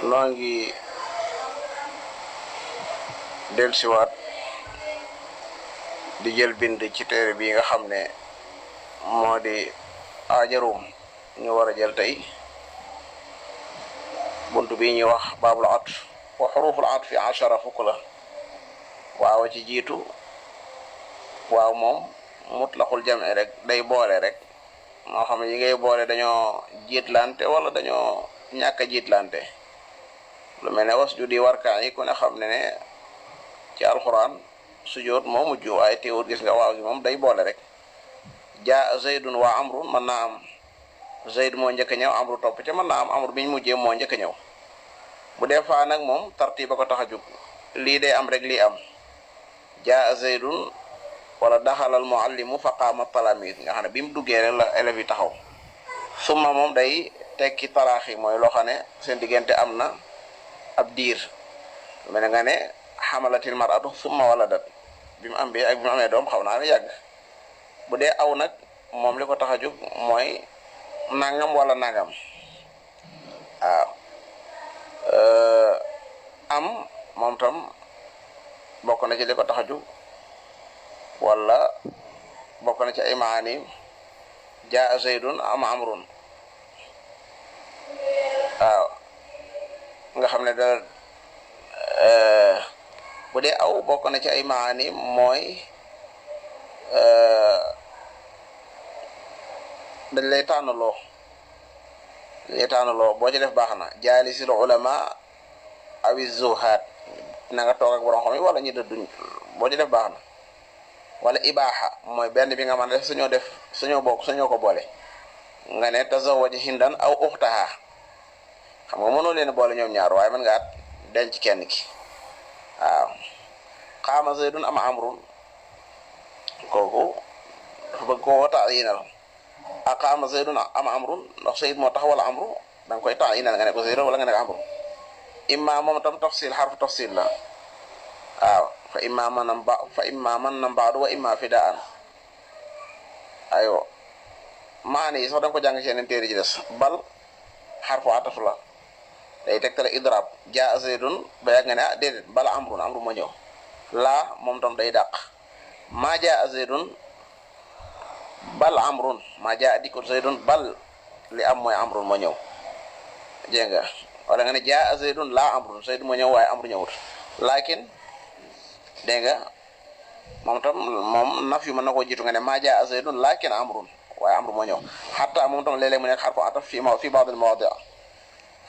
noo ngi dellusiwaat di jël bind ci téere bi nga xam ne moo di aajarum ñu war a jël tey bunt bi ñuy wax baabul atf wa xuruful atfi 10 fukk la waaw ci jiitu waaw moom mutlaqul jam'i rek day boole rek moo xam ne yi ngay boole dañoo jiitlante wala dañoo ñàkk a jiitlante lu mel ne wasjudi warkaa yi ku ne xam ne ci alxuraan sujoot moo mujj waaye teewul gis nga waaw gi moom day boole rek jaa zaydun wa amrun mën naa am zayd moo njëkk a ñëw amru topp ca mën naa am amru biñ mujjee moo njëkk a ñëw bu dee faa nag moom tartiba ko tax a jóg lii day am rek lii am jaa zaydun wala daxalal muallimu fa qaama talaamiid nga xam ne bi mu duggee rek la élèves yi taxaw summa moom day tekki taraaxi mooy loo xam ne seen diggante am na ab diir mel ne nga ne xamalatil mar'atu summa waladat bi mu am bi ak bi mu amee doom xaw naa ne yàgg bu dee aw nag moom li ko tax a jóg mooy nangam wala nangam waaw am moom tam bokk na ci li ko tax a jóg wala bokk na ci ay maani jaa zaydun am amrun waaw nga xam ne da bu dee aw bokk na ci ay maani mooy dañ lay tànnaloo boo ci def baax na jaalisil ulama awi zuhaad na nga toog ak borom xam yi wala ñi dëdduñ boo ci def baax na wala ibaaxa mooy benn bi nga mën a def suñoo ko boole nga ne tazawwaji hindan aw uxtaha xam nga mënoo leen boole ñoom ñaar waaye mën nga at denc kenn ki waaw qaama zaydun am amrun kooku dafa bëgg koo taayinal aqaama zaydun am amrun ndax zayd moo tax wala amru da nga koy taayinal nga ne ko zayd wala nga ne ko amru imma moom tam tafsil xarfu tafsil la waaw fa imma man nam baadu wa imma fidaan ayo maani yi sax da nga ko jàng ci yeneen téere ji des bal xarfu ataf la day tegtale idrab jaa zaydun ba yàgg nga ne ah déedéet bala amru moo ñëw laa moom tam day dàq maa jaa zaydun bal amrun maa jaa dikkut zaydun bal li am mooy amrun moo ñëw dégg nga wala nga ne jaa zaydun laa amrun zayd moo ñëw waaye amru ñëwut laakin dégg nga moom naf yu mën na koo jiitu nga ne maa jaa zaydun laakin amrun waaye amru moo ñëw xataa moom tam léeg-léeg mu nekk xarfu ataf fi ba'd al mawaadi'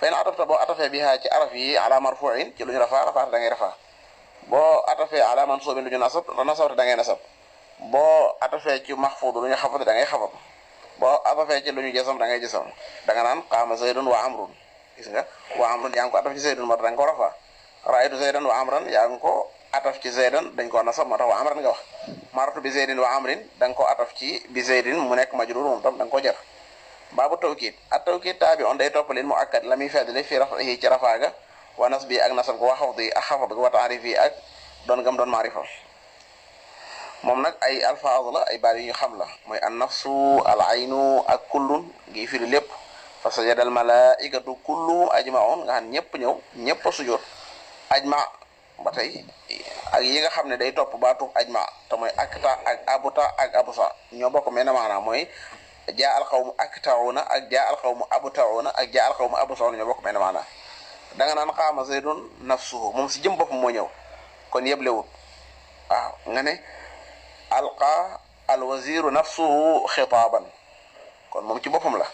fa in atafta boo atafee biha ci araf yi ala marfu'in ci lu ñu rafaa da ngay rafaa boo atafee ala mansuubin lu ñu nasabta da ngay nasab boo atafee ci maxfuud lu ñu xafat da ngay xafat boo atafee ci lu ñu jasam da ngay jasam da nga naan qaama zaydun wa amrun gis nga wa amrun yaa ngi ko ataf ci zaydun moo tax da nga ko rafaa ra'aytu zaydan wa amran yaa ngi ko ataf ci zaydan dañ ko nasab moo tax wa amran nga wax maratu bi zaydin wa amrin da nga ko ataf ci bi zaydin mu nekk majruur moom tam da nga ko jar baabu tawkiid at tawkiid taabi on day toppalil mu akkad la muy feddali fi rafihi ci rafaaga wa nasbi ak nasab ko wa xafdi ak xafad wa taarifi ak doon gam doon maarifa moom nag ay alfaaz la ay baat yu ñu xam la mooy an nafsu al aynu ak kullun ngi firi lépp fa sajada al malaikatu kulluhum ajmaun nga xam ñëpp a sujjóot ajma ba tey ak yi nga xam ne day topp baatu ajma te mooy akta ak abuta ak abusa ñoo bokk mel ne maanaam mooy jaa al qawmu akta'una ak jaa al qawmu abta'una ak jaa al qawmu absa'una ñoo bokk mel ne maanaam da nga naan qaama zaydun nafsuhu moom si jëm boppam moo ñëw kon yeblewut waaw nga ne alqa al waziru nafsuhu xitaaban kon moom ci boppam la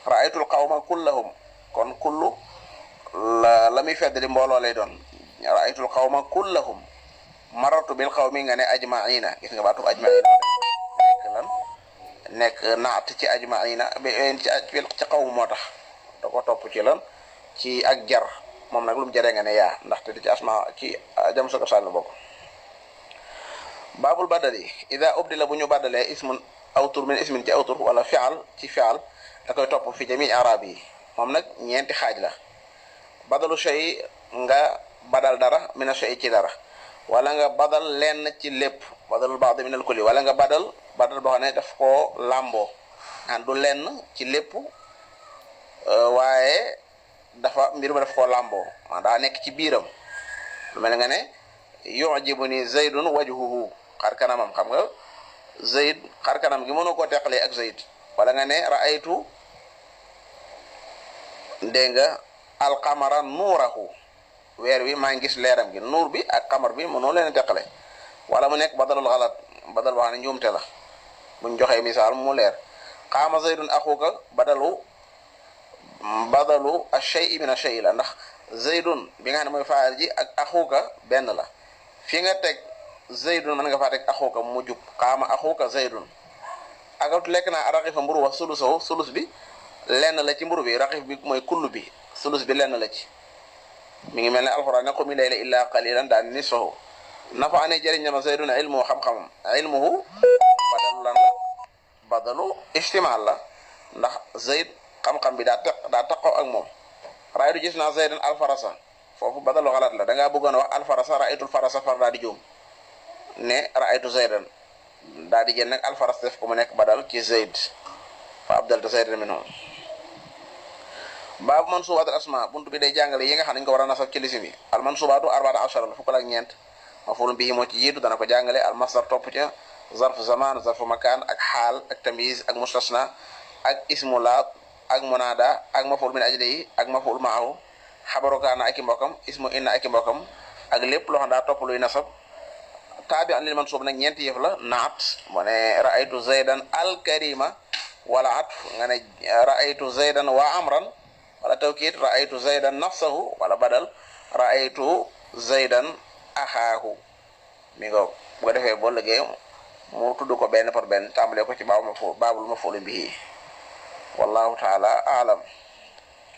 ra'aytul qawma kullahum kon kullu la muy feddali mbooloo lay doon ra'aytul qawma kullahum marartu bil qawmi nga ne ajma'ina gis nga baatu ajma'ina nekk naat ci ajma'ina ci qawm moo tax da ko topp ci lan ci ak jar moom nag lu mu jaree nga ne yaa ndaxte di ci asma ci jam soko sàll bokk baabul badali ida ubdila bu ñu badalee ismun aw tur min ismin ci aw tur wala fi'al ci fi'al da koy topp fi jami arab yi moom nag ñeenti xaaj la badalu shay nga badal dara mina shay ci dara wala nga badal lenn ci lépp badalul ba'd min al kulli wala nga badal boo xam ne daf koo làmboo an du lenn ci lépp waaye dafa mbir ma daf koo làmboo maa daa nekk ci biiram lu mel nga ne yu'jibuni zaydun wajhuhu xar kanamam xam nga zayd xar kanam gi mënu koo teqalee ak zayd wala nga ne ra'aytu dégg nga alqamara nuurahu weer wi maa ngi gis leeram gi nuur bi ak qamar bi mënoo leen a teqale wala mu nekk badalul xalat badal wax ne njuumte la buñ joxee misaal mu leer qaama zaydun axuka badalu ash-shay'i min ash-shay'i la ndax zaydun bi nga xam ne mooy faal ji ak axuka benn la fi nga teg zaydun mën nga faa teg axuka mu jub qaama axuka zaydun akatu lekk naa raqifa mburu wax sulusahu sulus bi lenn la ci mburu bi raqif bi mooy kullu bi sulus bi lenn la ci mi ngi mel ne alxuraan ne qumi layla illa qalilan daan nisfahu nafa ane jëriñ na ma zaydun ilmuhu xam-xamam ilmuhu badalu lan la badalu istimaal la ndax zayd xam-xam bi daa taqoo ak moom raaytu gis naa zaydan alfarasa foofu badalu xalaat la da ngaa bëggoon a wax alfarasa raaytul farasa far daa di juum ne raaytu zaydan daa di jël nag alfaras def ko mu nekk badal ci zayd fa abdalta zaydan minhu baabu mansubaat al asma buntu bi day jàngale yi nga xam ne dañu ko war a nasab ci lisim yi al mansubaatu arbaata ashara la fukk ak ñeent mafulun bihi moo ci jiitu dana ko jàngale al masdar topp ca zarfu zaman zarfu makaan ak xaal ak tamyiz ak mustasna ak ismu laat ak munada ak maful min ajlihi ak maful maahu xabaru kaana ak i mbokkam ismu inna ak i mbokkam ak lépp loo xam daa topp luy nasab taabi an lil mansub nag ñeenti yëf la naat mu ne raaytu zaydan al karima wala atf nga ne raaytu zaydan wa amran wala tawkiid raaytu zaydan nafsahu wala badal raaytu zaydan axaahu mi ngo bu ko defee boo liggéey mu tudd ko benn par benn tàmbalee ko ci baabul maf'uul bihi wallahu taala aalam